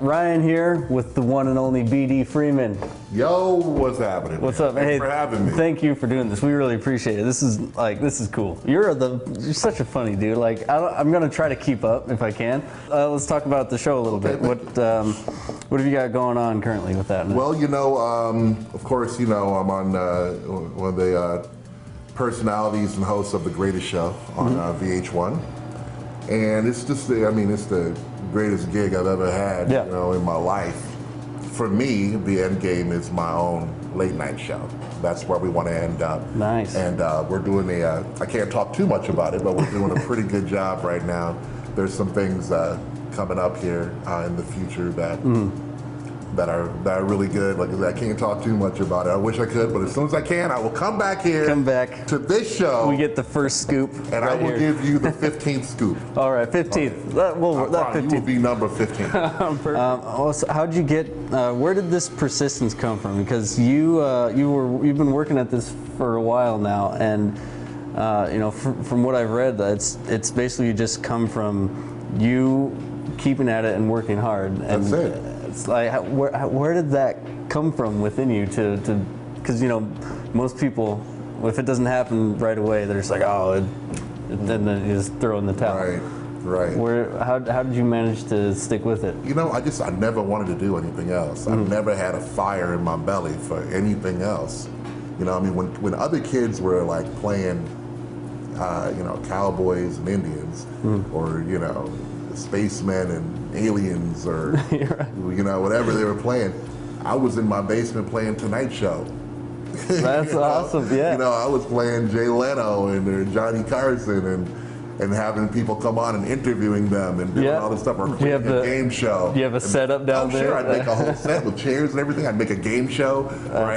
Ryan here with the one and only BD Freeman. Yo, what's happening? What's up? Thanks Hey, for having me. Thank you for doing this. We really appreciate it. This is cool. You're such a funny dude. Like I'm gonna try to keep up if I can. Let's talk about the show a little bit. What have you got going on currently with that? Well, of course, I'm on one of the personalities and hosts of The Greatest Show on VH1, and it's just it's the greatest gig I've ever had, in my life. For me, the end game is my own late night show. That's where we want to end up. Nice. And we're doing I can't talk too much about it, but we're doing a pretty good job right now. There's some things coming up here in the future that are really good. Like I can't talk too much about it. I wish I could, but as soon as I can, I will come back here. Come back to this show. We get the first scoop, and I will give you the 15th scoop. All right, 15th. That 15th. You will be number 15. Also, how'd you get? Where did this persistence come from? Because you've been working at this for a while now, and from what I've read, it's basically just come from you keeping at it and working hard. And that's it. It's like, where did that come from within you because most people, if it doesn't happen right away, they're just like, then you just throw in the towel. Right. How did you manage to stick with it? I never wanted to do anything else. I've never had a fire in my belly for anything else. When other kids were like playing, cowboys and Indians, or spacemen and aliens, or whatever they were playing, I was in my basement playing Tonight Show. That's awesome. Yeah. I was playing Jay Leno and Johnny Carson and having people come on and interviewing them and doing all this stuff, or creating a game show. Do you have a setup down there? Sure, I'd make a whole set with chairs and everything. I'd make a game show where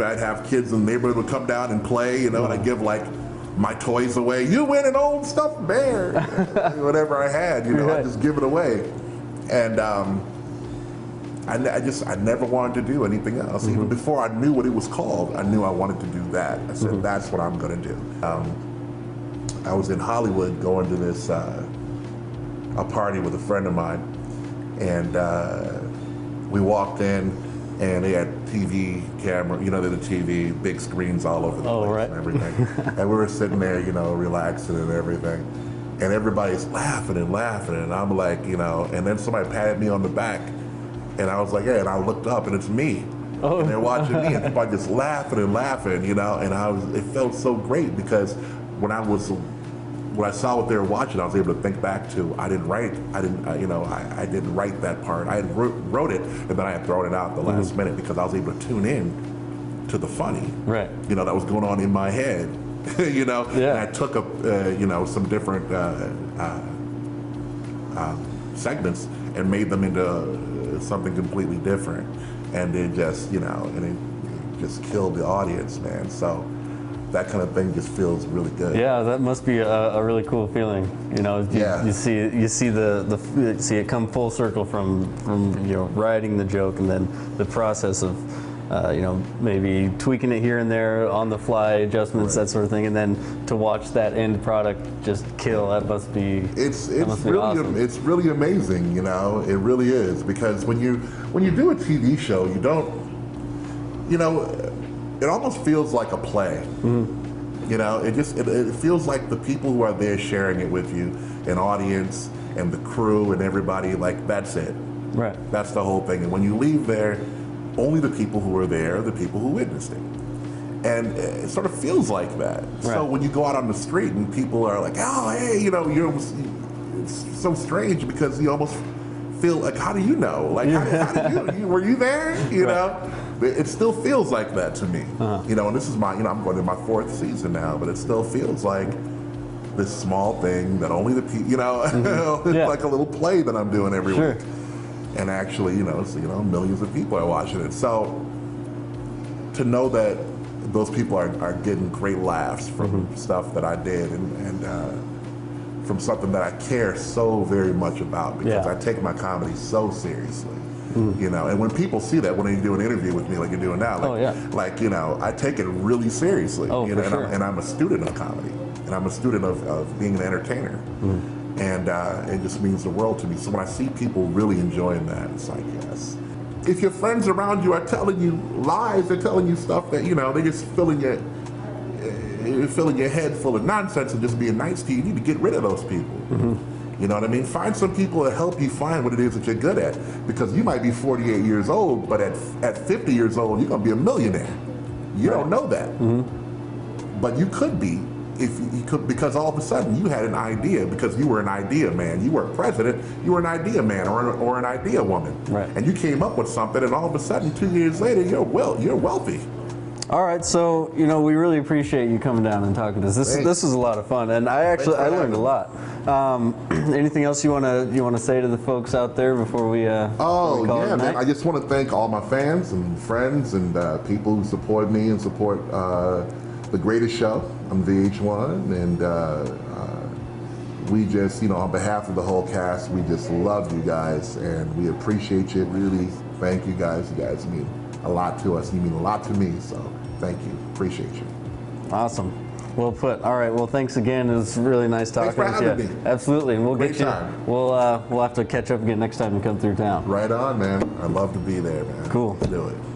I'd have kids in the neighborhood would come down and play, and I'd give my toys away. You win an old stuffed bear, whatever I had, I just give it away. And I never wanted to do anything else. Even before I knew what it was called, I knew I wanted to do that. I said, that's what I'm going to do. I was in Hollywood going to this a party with a friend of mine, and we walked in, and they had TV camera, the TV, big screens all over the place and everything. And we were sitting there, relaxing and everything. And everybody's laughing, and I'm like, and then somebody patted me on the back, and I was like, yeah, and I looked up, and it's me. Oh. And they're watching me, and everybody just laughing, and it felt so great, because when I saw what they were watching, I was able to think back to, I didn't write that part. I had wrote it, and then I had thrown it out the last minute, because I was able to tune in to the funny, that was going on in my head, And I took some different segments and made them into something completely different, and it just killed the audience, man. So that kind of thing just feels really good. Yeah, that must be a really cool feeling. You see it come full circle from writing the joke, and then the process of maybe tweaking it here and there on the fly, adjustments, that sort of thing, and then to watch that end product just kill. That must be really awesome. It's really amazing. It really is, because when you do a TV show, you don't it almost feels like a play. It feels like the people who are there sharing it with you, an audience and the crew and everybody, like, that's it. Right. That's the whole thing. And when you leave there, only the people who are there are the people who witnessed it. And it sort of feels like that. Right. So when you go out on the street and people are like, oh, hey, it's so strange, because you almost feel like, how do you know? Like, how did you were you there? It still feels like that to me. And this is I'm going to my 4th season now, but it still feels like this small thing that only the people, it's like a little play that I'm doing every week. And actually, millions of people are watching it. So to know that those people are getting great laughs from stuff that I did, and from something that I care so very much about, because I take my comedy so seriously. And when people see that, when they do an interview with me like you're doing now, I take it really seriously. And I'm a student of comedy, and I'm a student of being an entertainer. And it just means the world to me. So when I see people really enjoying that, it's like, yes. If your friends around you are telling you lies, they're telling you stuff that, you know, they're just filling your head full of nonsense and just being nice to you, you need to get rid of those people. You know what I mean? Find some people that help you find what it is that you're good at. Because you might be 48 years old, but at 50 years old, you're going to be a millionaire. You don't know that. But you could be, if you could, because all of a sudden you had an idea, because you were an idea man. You weren't president, you were an idea man or an idea woman. Right. And you came up with something, and all of a sudden 2 years later, you're wealthy. All right, so we really appreciate you coming down and talking to us. This was a lot of fun, and I learned a lot. Anything else you want to say to the folks out there before we? Oh yeah, man! I just want to thank all my fans and friends and people who support me and support the greatest show on VH1, and we just, on behalf of the whole cast, we just love you guys and we appreciate you. Really, thank you guys. You guys mean a lot to us. You mean a lot to me, so thank you. Appreciate you. Awesome. Well put. All right. Well, thanks again. It was really nice talking with you. Me. Absolutely. And we'll Great get you. Time. We'll have to catch up again next time you come through town. Right on, man. I'd love to be there, man. Cool. Let's do it.